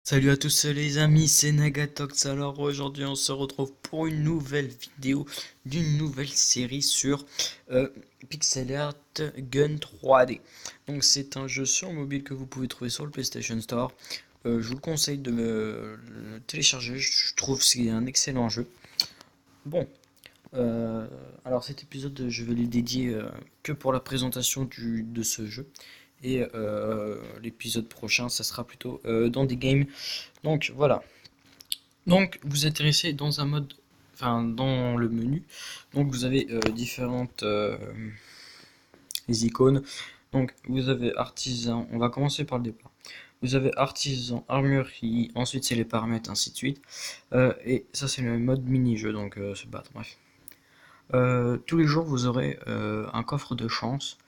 Salut à tous les amis, c'est Nagatox. Alors aujourd'hui on se retrouve pour une nouvelle vidéo d'une nouvelle série sur euh, Pixel Art Gun 3D. Donc c'est un jeu sur mobile que vous pouvez trouver sur le PlayStation Store. Je vous le conseille de le télécharger, je trouve que c'est un excellent jeu. Bon, alors cet épisode je vais le dédier que pour la présentation de ce jeu. Et l'épisode prochain ça sera plutôt dans des games. Donc voilà. Donc vous atterrissez dans un mode, enfin dans le menu. Donc vous avez différentes les icônes. Donc vous avez artisan. On va commencer par le départ. Vous avez artisan, armurerie. Ensuite c'est les paramètres, ainsi de suite. Et ça c'est le mode mini-jeu, donc se battre. Bref. Tous les jours vous aurez un coffre de chance.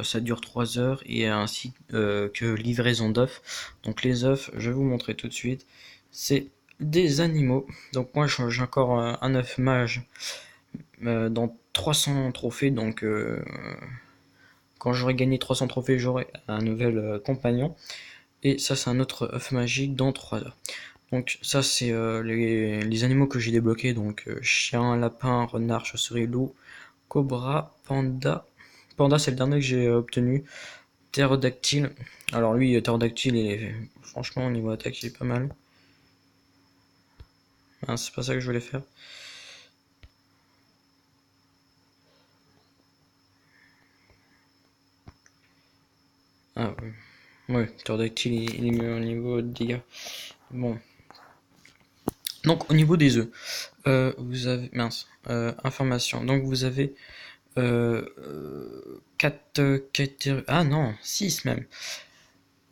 Ça dure 3 heures et ainsi que livraison d'œufs. Donc les œufs, je vais vous montrer tout de suite. C'est des animaux. Donc moi j'ai encore un œuf mage dans 300 trophées. Donc quand j'aurai gagné 300 trophées, j'aurai un nouvel compagnon. Et ça c'est un autre œuf magique dans 3 heures. Donc ça c'est les animaux que j'ai débloqués. Donc chien, lapin, renard, chauve-souris, loup, cobra, panda. Panda c'est le dernier que j'ai obtenu. Pterodactyle. Alors lui, Pterodactyle, franchement, au niveau attaque, il est pas mal. Ah, c'est pas ça que je voulais faire. Ah, ouais, Pterodactyle, il est mieux au niveau de dégâts. Bon. Donc, au niveau des œufs, vous avez, mince, information. Donc, vous avez 4 ah non, 6 même.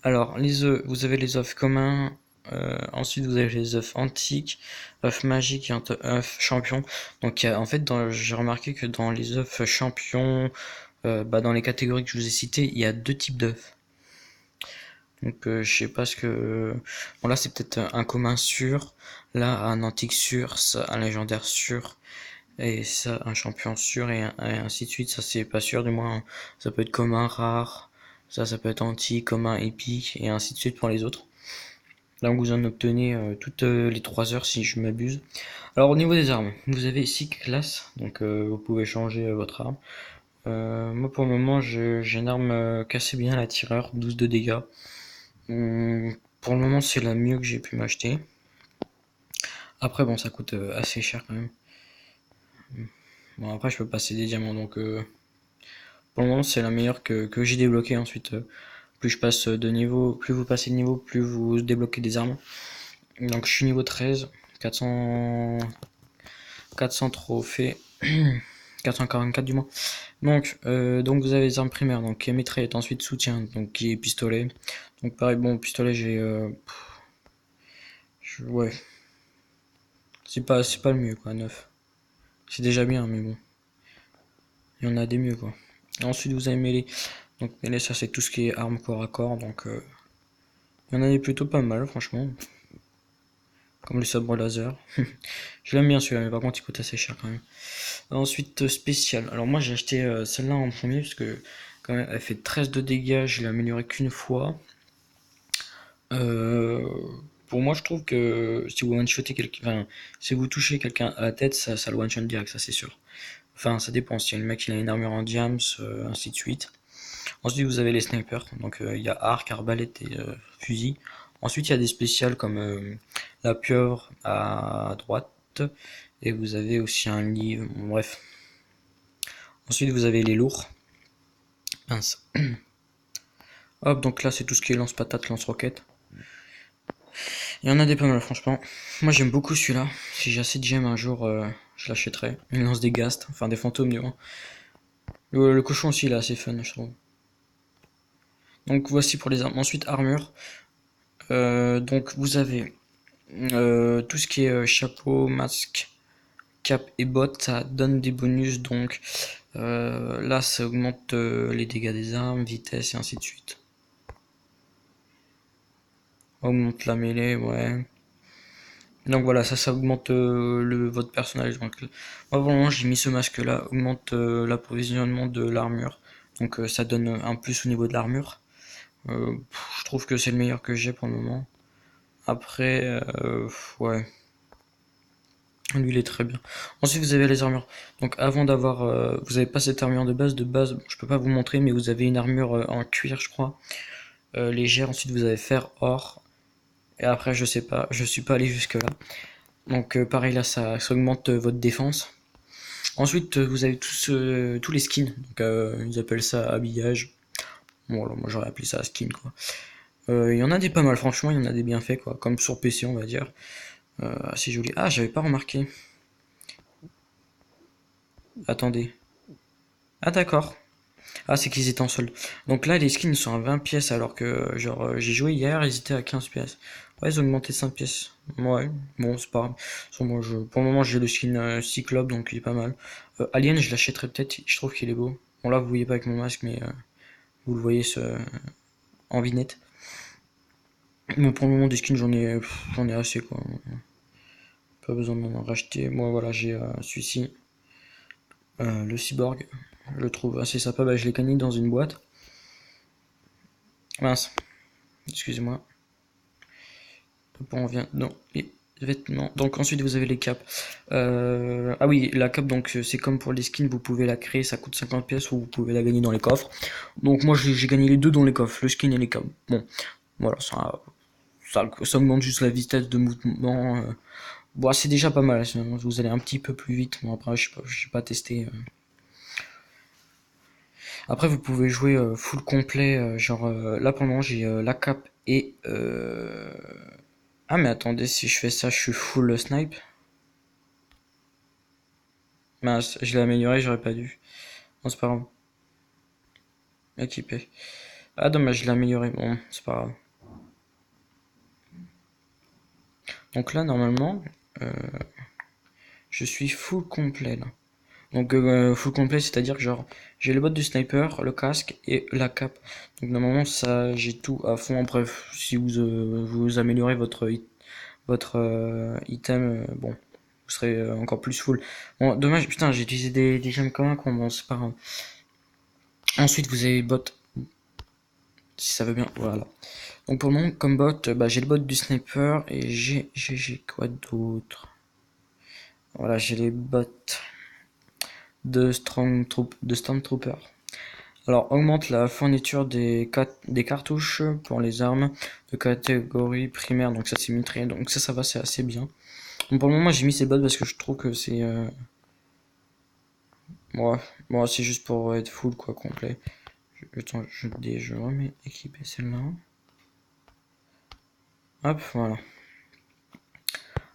Alors, les œufs, vous avez les œufs communs, ensuite vous avez les œufs antiques, œufs magiques et œufs champions. Donc en fait, j'ai remarqué que dans les œufs champions, dans les catégories que je vous ai citées, il y a deux types d'œufs. Donc je sais pas ce que... Bon là c'est peut-être un commun sûr, là un antique sûr, ça un légendaire sûr, et ça un champion sûr, et ainsi de suite, ça c'est pas sûr du moins. Ça peut être commun rare, ça peut être antique, commun épique, et ainsi de suite pour les autres. Donc vous en obtenez toutes les 3 heures si je m'abuse. Alors au niveau des armes, vous avez 6 classes, donc vous pouvez changer votre arme. Moi pour le moment j'ai une arme cassée bien, la tireur, 12 de dégâts. Pour le moment c'est la mieux que j'ai pu m'acheter. Après bon ça coûte assez cher quand même. Bon après je peux passer des diamants, donc pour le moment c'est la meilleure que j'ai débloquée. Ensuite plus je passe de niveau, plus vous passez de niveau, plus vous débloquez des armes. Donc je suis niveau 13, 400, 400 trophées, 444 du moins. Donc vous avez les armes primaires, donc qui est mitraillette, ensuite soutien, donc qui est pistolet. Donc pareil, bon, pistolet j'ai... ouais, c'est pas le mieux quoi, 9. C'est déjà bien, mais bon, il y en a des mieux quoi. Et ensuite vous avez mêlée. Donc mêlée, ça c'est tout ce qui est arme corps à corps, donc il y en a des plutôt pas mal franchement. Comme le sabre laser. Je l'aime bien celui-là, mais par contre il coûte assez cher quand même. Ensuite, spécial. Alors moi j'ai acheté celle-là en premier parce que quand même elle fait 13 de dégâts, je l'ai améliorée qu'une fois. Euh, pour moi je trouve que si vous one-shotez quelqu'un, enfin, si vous touchez quelqu'un à la tête, ça le one-shot direct, ça c'est sûr. Enfin ça dépend, si le mec il a une armure en diams, ainsi de suite. Ensuite vous avez les snipers, donc il y a arc, arbalète et fusil. Ensuite il y a des spéciales comme la pieuvre à droite, et vous avez aussi un livre, bon, bref. Ensuite vous avez les lourds. Mince. Hop, donc là c'est tout ce qui est lance-patate, lance-roquette. Il y en a des pas mal franchement. Moi j'aime beaucoup celui-là. Si j'ai assez de gemmes un jour, je l'achèterai. Il lance des ghasts, enfin des fantômes du moins. Le cochon aussi il est assez fun je trouve. Donc voici pour les armes. Ensuite armure. Donc vous avez tout ce qui est chapeau, masque, cap et bottes, ça donne des bonus. Donc là ça augmente les dégâts des armes, vitesse et ainsi de suite. Augmente la mêlée, ouais. Donc voilà, ça augmente votre personnage. Donc, moi vraiment j'ai mis ce masque là, augmente l'approvisionnement de l'armure. Donc ça donne un plus au niveau de l'armure. Je trouve que c'est le meilleur que j'ai pour le moment. Après, ouais, lui il est très bien. Ensuite vous avez les armures. Donc avant d'avoir, vous avez pas cette armure de base, bon, je peux pas vous montrer, mais vous avez une armure en cuir, je crois, légère. Ensuite vous avez fer, or, et après je sais pas, je suis pas allé jusque là. Donc pareil là, ça augmente votre défense. Ensuite vous avez tous les skins. Donc ils appellent ça habillage. Bon alors, moi j'aurais appelé ça skin quoi. Il y en a des pas mal, franchement, il y en a des bien faits quoi, comme sur PC on va dire. Assez joli. Ah, j'avais pas remarqué. Attendez. Ah d'accord. Ah, c'est qu'ils étaient en solde. Donc là, les skins sont à 20 pièces alors que, genre, j'ai joué hier, ils étaient à 15 pièces. Ouais, ils ont augmenté 5 pièces. Ouais, bon, c'est pas grave. Moi, pour le moment, j'ai le skin Cyclope, donc il est pas mal. Alien, je l'achèterai peut-être, je trouve qu'il est beau. Bon, là, vous voyez pas avec mon masque, mais vous le voyez en vinette. Bon, pour le moment, des skins, j'en ai assez, quoi. Pas besoin d'en racheter. Moi, voilà, j'ai celui-ci, le cyborg. Je le trouve assez sympa. Bah, je l'ai gagné dans une boîte. Mince, excusez-moi. On vient. Non, les vêtements. Donc ensuite vous avez les capes. Ah oui, la cape, donc c'est comme pour les skins, vous pouvez la créer, ça coûte 50 pièces ou vous pouvez la gagner dans les coffres. Donc moi j'ai gagné les deux dans les coffres, le skin et les capes. Bon, voilà, ça augmente juste la vitesse de mouvement. Bon, c'est déjà pas mal, vous allez un petit peu plus vite. Bon, après, je sais pas testé. Après, vous pouvez jouer full complet. Genre, là, pour le moment, j'ai la cape et. Ah, mais attendez, si je fais ça, je suis full snipe. Mince, je l'ai amélioré, j'aurais pas dû. Bon, c'est pas grave. Équipé. Ah, dommage, je l'ai amélioré. Bon, c'est pas grave. Donc là, normalement, euh, je suis full complet là. Donc full complet, c'est-à-dire que genre j'ai le bot du sniper, le casque et la cape. Donc normalement ça j'ai tout à fond. Bref, si vous améliorez votre item, bon, vous serez encore plus full. Bon, dommage, putain, j'ai utilisé des gemmes communs, bon, c'est pas grave. Ensuite vous avez bot, si ça veut bien, voilà. Donc pour le moment comme bot, bah, j'ai le bot du sniper et j'ai quoi d'autre. Voilà, j'ai les bots de Stormtrooper. Alors, augmente la fourniture des cartouches pour les armes de catégorie primaire, donc ça c'est mitraillé, donc ça va, c'est assez bien. Donc pour le moment, j'ai mis ces bots parce que je trouve que c'est. Ouais, bon, c'est juste pour être full quoi, complet. Attends, je remets équiper celle-là. Hop, voilà.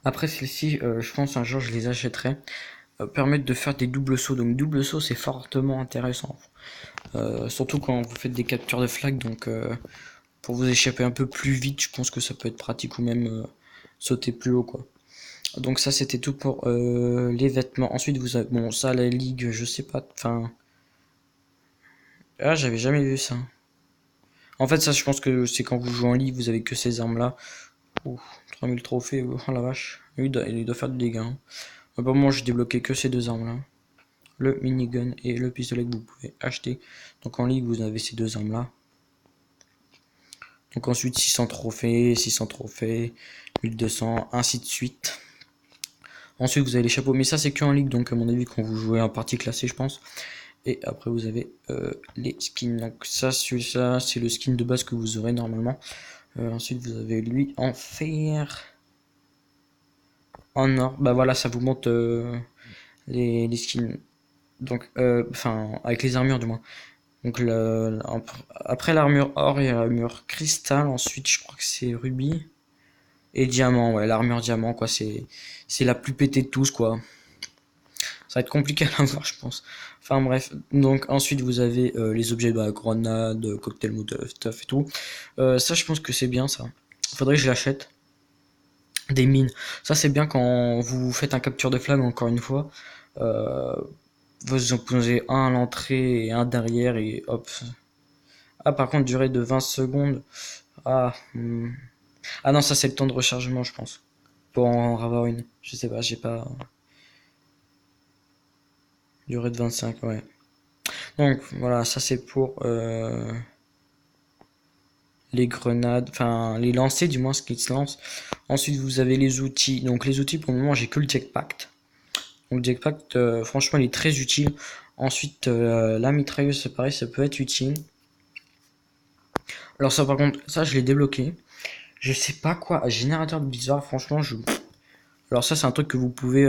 Après celle-ci, je pense un jour je les achèterai. Permettent de faire des doubles sauts, donc double saut c'est fortement intéressant. Surtout quand vous faites des captures de flag, donc pour vous échapper un peu plus vite, je pense que ça peut être pratique ou même sauter plus haut quoi. Donc ça c'était tout pour les vêtements. Ensuite vous avez, bon ça la ligue, je sais pas, enfin, ah j'avais jamais vu ça. En fait ça je pense que c'est quand vous jouez en ligue, vous avez que ces armes là. Ouh, 3000 trophées, oh la vache. Il doit faire du dégâts. Hein. Pour moi j'ai débloqué que ces deux armes là. Le minigun et le pistolet que vous pouvez acheter. Donc en ligue vous avez ces deux armes là. Donc ensuite 600 trophées, 1200, ainsi de suite. Ensuite vous avez les chapeaux, mais ça c'est que en ligue, donc à mon avis quand vous jouez en partie classée je pense. Et après vous avez les skins, donc ça celui-là c'est le skin de base que vous aurez normalement. Ensuite vous avez lui en fer, en or, bah voilà ça vous monte les skins. Donc enfin avec les armures du moins. Donc après l'armure or il y a l'armure cristal, ensuite je crois que c'est rubis. Et diamant, ouais, l'armure diamant, quoi, c'est la plus pétée de tous, quoi. Ça va être compliqué à l'avoir, je pense. Enfin bref, donc ensuite vous avez les objets de la grenade, cocktail molotov et tout. Ça, je pense que c'est bien, ça. Faudrait que je l'achète. Des mines. Ça, c'est bien quand vous faites un capture de flag, encore une fois. Euh, vous en posez un à l'entrée et un derrière, et hop. Ah, par contre, durée de 20 secondes. Ah, ah non, ça, c'est le temps de rechargement, je pense. Pour en avoir une. Je sais pas, j'ai pas. Durée de 25, ouais. Donc voilà, ça c'est pour les grenades, enfin les lancers du moins, ce qui se lance. Ensuite vous avez les outils. Donc les outils pour le moment j'ai que le jetpack. Donc le jetpack franchement il est très utile. Ensuite la mitrailleuse c'est pareil, ça peut être utile. Alors ça par contre, ça je l'ai débloqué. Je sais pas quoi, un générateur de bizarre, franchement je... Alors ça c'est un truc que vous pouvez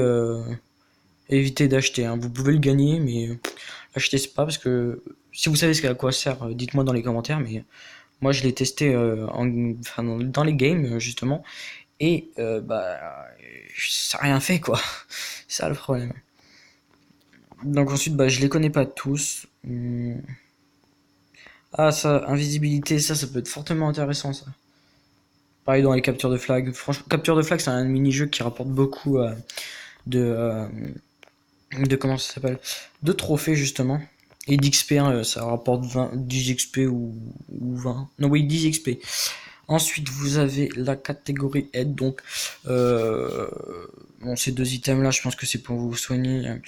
éviter d'acheter, hein. Vous pouvez le gagner mais achetez pas parce que si vous savez à quoi sert, dites-moi dans les commentaires. Mais moi je l'ai testé enfin, dans les games justement et bah ça a rien fait quoi. C'est ça le problème. Donc ensuite bah je les connais pas tous. Ah ça, invisibilité, ça peut être fortement intéressant ça. Pareil dans les captures de flag. Franchement, capture de flag c'est un mini-jeu qui rapporte beaucoup de, euh, de comment ça s'appelle, de trophées justement. Et d'XP, hein, ça rapporte 20, 10 XP ou 20. Non oui 10 XP. Ensuite vous avez la catégorie aide. Donc bon ces deux items là je pense que c'est pour vous soigner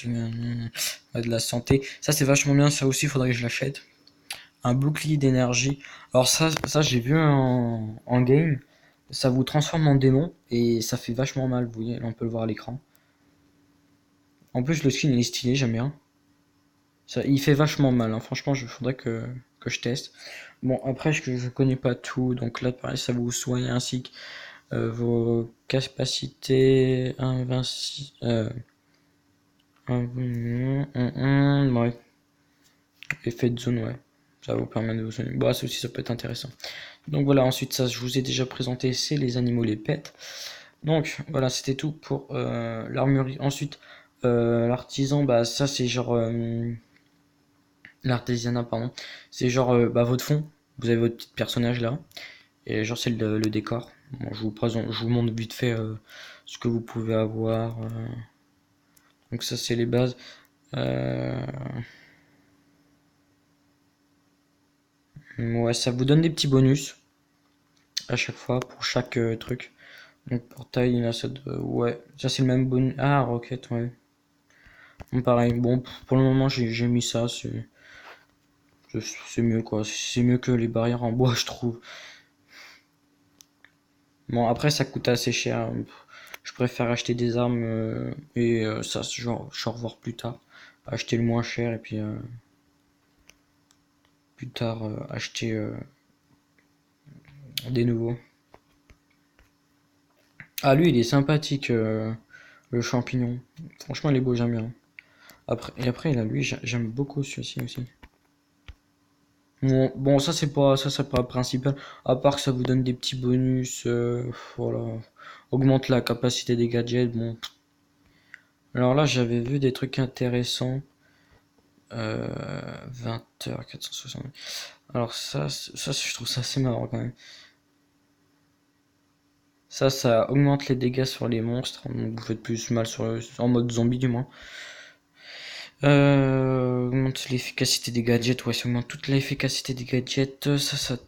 de la santé. Ça c'est vachement bien, ça aussi il faudrait que je l'achète. Un bouclier d'énergie. Alors ça j'ai vu en game. Ça vous transforme en démon et ça fait vachement mal, vous voyez, là, on peut le voir à l'écran. En plus le skin il est stylé, j'aime bien. Ça, il fait vachement mal, hein. Franchement, il faudrait que je teste. Bon, après, je connais pas tout, donc là, pareil, ça vous soigne ainsi que vos capacités invincibles. Ouais, effet de zone, ouais. Ça vous permet de vous soigner. Bah, ça aussi, ça peut être intéressant. Donc voilà, ensuite, ça, je vous ai déjà présenté, c'est les animaux, les pets. Donc voilà, c'était tout pour l'armurerie. Ensuite, l'artisan, bah, ça, c'est genre. L'artisanat, pardon. C'est genre bah, votre fond. Vous avez votre petit personnage là. Et genre c'est le décor. Bon, je vous présente, je vous montre vite fait ce que vous pouvez avoir. Donc ça c'est les bases. Euh, ouais, ça vous donne des petits bonus à chaque fois pour chaque truc. Donc portail, là ça ouais, ça c'est le même bonus. Ah roquette, ouais. Bon, pareil. Bon pour le moment j'ai mis ça. C'est mieux quoi. C'est mieux que les barrières en bois je trouve. Bon, après, ça coûte assez cher. Je préfère acheter des armes et ça, genre, je revoir plus tard. Acheter le moins cher et puis plus tard acheter des nouveaux. Ah, lui, il est sympathique, le champignon. Franchement, il est beau, j'aime bien. Après, et après, là, lui, j'aime beaucoup celui-ci aussi. Bon, ça c'est pas principal. À part que ça vous donne des petits bonus, voilà. Augmente la capacité des gadgets. Bon. Alors là, j'avais vu des trucs intéressants. 20h 460. Alors ça je trouve ça assez marrant quand même. Ça augmente les dégâts sur les monstres, donc vous faites plus mal en mode zombie du moins. Augmente l'efficacité des gadgets, ouais, ça augmente toute l'efficacité des gadgets. Ça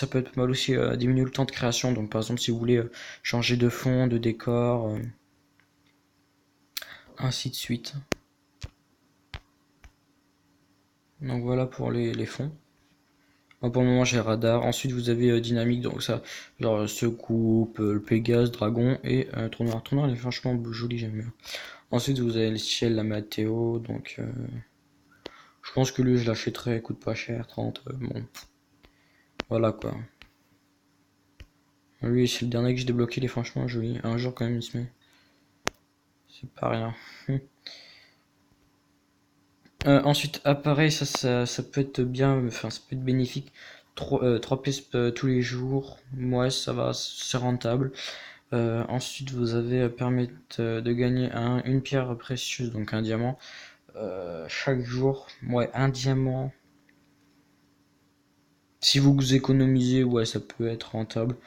peut être pas mal aussi, diminuer le temps de création. Donc par exemple si vous voulez changer de fond, de décor, ainsi de suite. Donc voilà pour les fonds. Moi, pour le moment j'ai radar. Ensuite vous avez dynamique, donc ça, genre secoupe, le Pégase, dragon et trou noir. Trou noir il est franchement joli, j'aime bien. Ensuite vous avez le ciel, la météo, donc je pense que lui je l'achèterai, il coûte pas cher, 30, bon. Voilà quoi. Lui c'est le dernier que j'ai débloqué, il est franchement joli. Un jour quand même il se met. C'est pas rien. Ensuite appareil, ça peut être bien, enfin ça peut être bénéfique. 3 pièces tous les jours, ouais ça va, c'est rentable. Ensuite, vous avez permettre de gagner une pierre précieuse, donc un diamant, chaque jour. Ouais, un diamant. Si vous économisez, ouais, ça peut être rentable.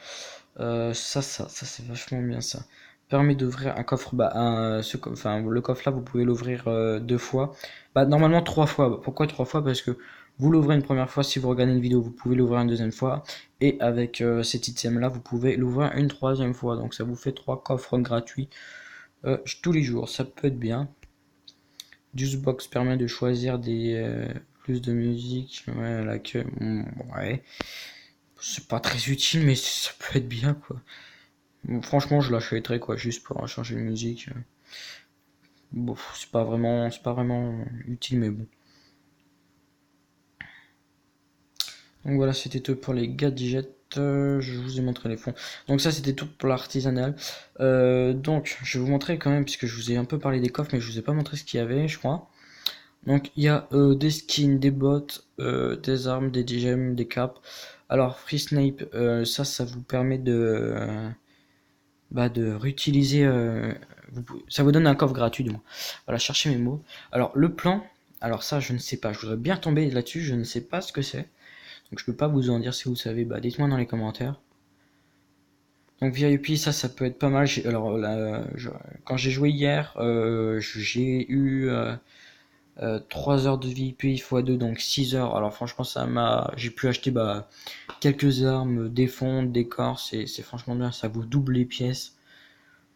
Ça c'est vachement bien ça. Permet d'ouvrir un coffre, bah, enfin, le coffre là, vous pouvez l'ouvrir 2 fois. Bah, normalement 3 fois. Pourquoi 3 fois? Parce que vous l'ouvrez une première fois, si vous regardez une vidéo, vous pouvez l'ouvrir une deuxième fois. Et avec cet item là, vous pouvez l'ouvrir une troisième fois. Donc ça vous fait 3 coffres gratuits tous les jours. Ça peut être bien. Juicebox permet de choisir des plus de musique. Ouais, l'accueil. Ouais. c'est pas très utile, mais ça peut être bien, quoi. Bon, franchement, je l'achèterais, quoi, juste pour changer de musique. Bon, c'est pas vraiment utile, mais bon. Donc voilà, c'était tout pour les gadgets. Je vous ai montré les fonds. Donc ça, c'était tout pour l'artisanal. Donc, je vais vous montrer quand même, puisque je vous ai un peu parlé des coffres, mais je vous ai pas montré ce qu'il y avait, je crois. Donc, il y a des skins, des bottes, des armes, des gemmes, des capes. Alors, Free Snape, ça vous permet de réutiliser. Ça vous donne un coffre gratuit, du moins. Voilà, cherchez mes mots. Alors, le plan. Alors ça, je ne sais pas. Je voudrais bien tomber là-dessus. Je ne sais pas ce que c'est. Donc je peux pas vous en dire si vous savez, bah dites-moi dans les commentaires. Donc VIP, ça peut être pas mal. Alors là, quand j'ai joué hier, j'ai eu 3 heures de VIP x2, donc 6 heures. Alors franchement, j'ai pu acheter quelques armes, des fonds, des corps, c'est franchement bien. Ça vous double les pièces.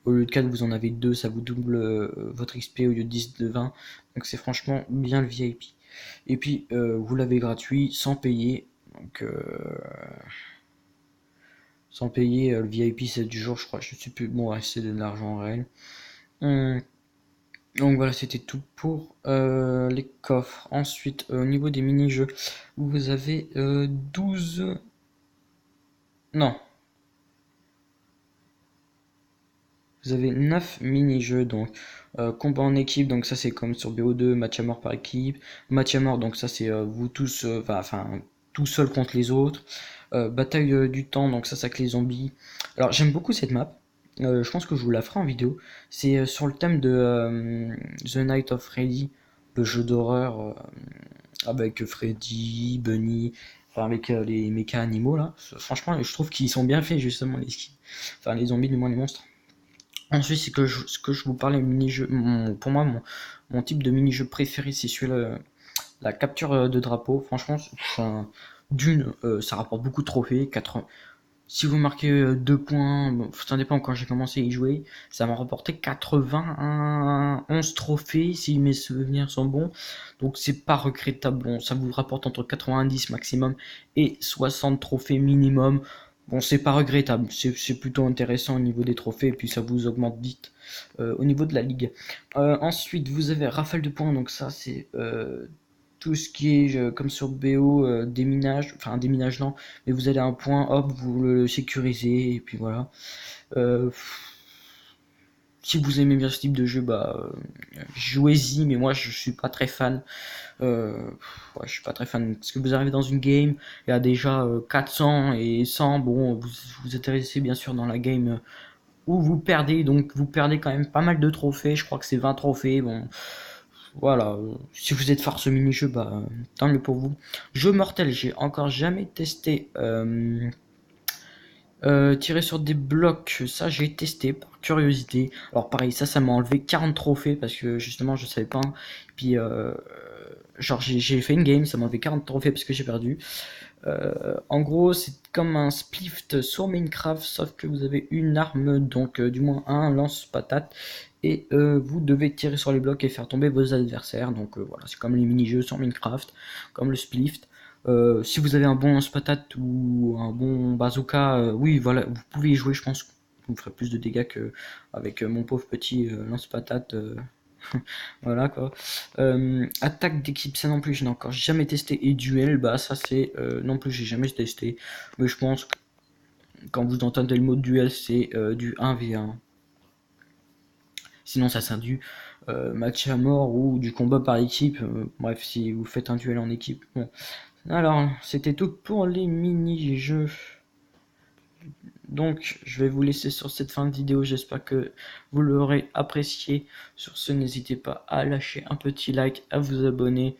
Au lieu de 4, vous en avez 2, ça vous double votre XP au lieu de 10 de 20. Donc c'est franchement bien le VIP. Et puis vous l'avez gratuit, sans payer. Donc sans payer le VIP 7 du jour, je crois, je sais plus, bon ouais, c'est de l'argent réel. Donc voilà, c'était tout pour les coffres. Ensuite, au niveau des mini-jeux, vous avez 12... Non. Vous avez 9 mini-jeux, donc combat en équipe, donc ça c'est comme sur BO2, match à mort par équipe. Match à mort, donc ça c'est vous tous, enfin tout seul contre les autres. Bataille du temps, donc ça avec les zombies. Alors j'aime beaucoup cette map. Je pense que je vous la ferai en vidéo. C'est sur le thème de The Night of Freddy, le jeu d'horreur avec Freddy, Bunny, enfin avec les méca animaux là. Franchement, je trouve qu'ils sont bien faits justement les skins. Enfin les zombies, du moins les monstres. Ensuite, ce que je vous parlais mini-jeu, pour moi, mon type de mini-jeu préféré, c'est celui-là, la capture de drapeau. Franchement, ça rapporte beaucoup de trophées. Si vous marquez 2 points, bon, ça dépend quand j'ai commencé à y jouer, ça m'a rapporté 11 trophées si mes souvenirs sont bons. Donc c'est pas regrettable. Bon, ça vous rapporte entre 90 maximum et 60 trophées minimum. Bon, c'est pas regrettable, c'est plutôt intéressant au niveau des trophées et puis ça vous augmente vite au niveau de la ligue. Ensuite, vous avez rafale de points, donc ça c'est tout ce qui est comme sur BO déminage, enfin déminage non, mais vous allez à un point, hop, vous le sécurisez et puis voilà. Si vous aimez bien ce type de jeu, jouez-y, mais moi je suis pas très fan. Ouais, je suis pas très fan parce que vous arrivez dans une game, il y a déjà 400 et 100. Bon, vous intéressez bien sûr dans la game où vous perdez, donc vous perdez quand même pas mal de trophées. Je crois que c'est 20 trophées. Bon, voilà. Si vous êtes fort ce mini-jeu, tant mieux pour vous. Jeu mortel, j'ai encore jamais testé. Tirer sur des blocs, ça j'ai testé par curiosité. Alors pareil, ça m'a enlevé 40 trophées parce que justement je savais pas. Puis genre j'ai fait une game, ça m'a enlevé 40 trophées parce que j'ai perdu. En gros, c'est comme un splift sur Minecraft, sauf que vous avez une arme, donc du moins un lance-patate, et vous devez tirer sur les blocs et faire tomber vos adversaires. Donc voilà, c'est comme les mini-jeux sur Minecraft, comme le splift. Si vous avez un bon lance-patate ou un bon bazooka, oui, voilà, vous pouvez y jouer, je pense. Vous ferez plus de dégâts que avec mon pauvre petit lance-patate. Voilà quoi. Attaque d'équipe, ça non plus, je n'ai encore jamais testé. Et duel, ça c'est non plus, j'ai jamais testé. Mais je pense que quand vous entendez le mot duel, c'est du 1v1. Sinon, ça sert du match à mort ou du combat par équipe. Bref, si vous faites un duel en équipe. Bon. Alors, c'était tout pour les mini-jeux. Donc, je vais vous laisser sur cette fin de vidéo. J'espère que vous l'aurez apprécié. Sur ce, n'hésitez pas à lâcher un petit like, à vous abonner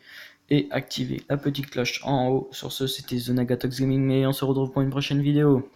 et activer la petite cloche en haut. Sur ce, c'était The Nagatox Gaming et on se retrouve pour une prochaine vidéo.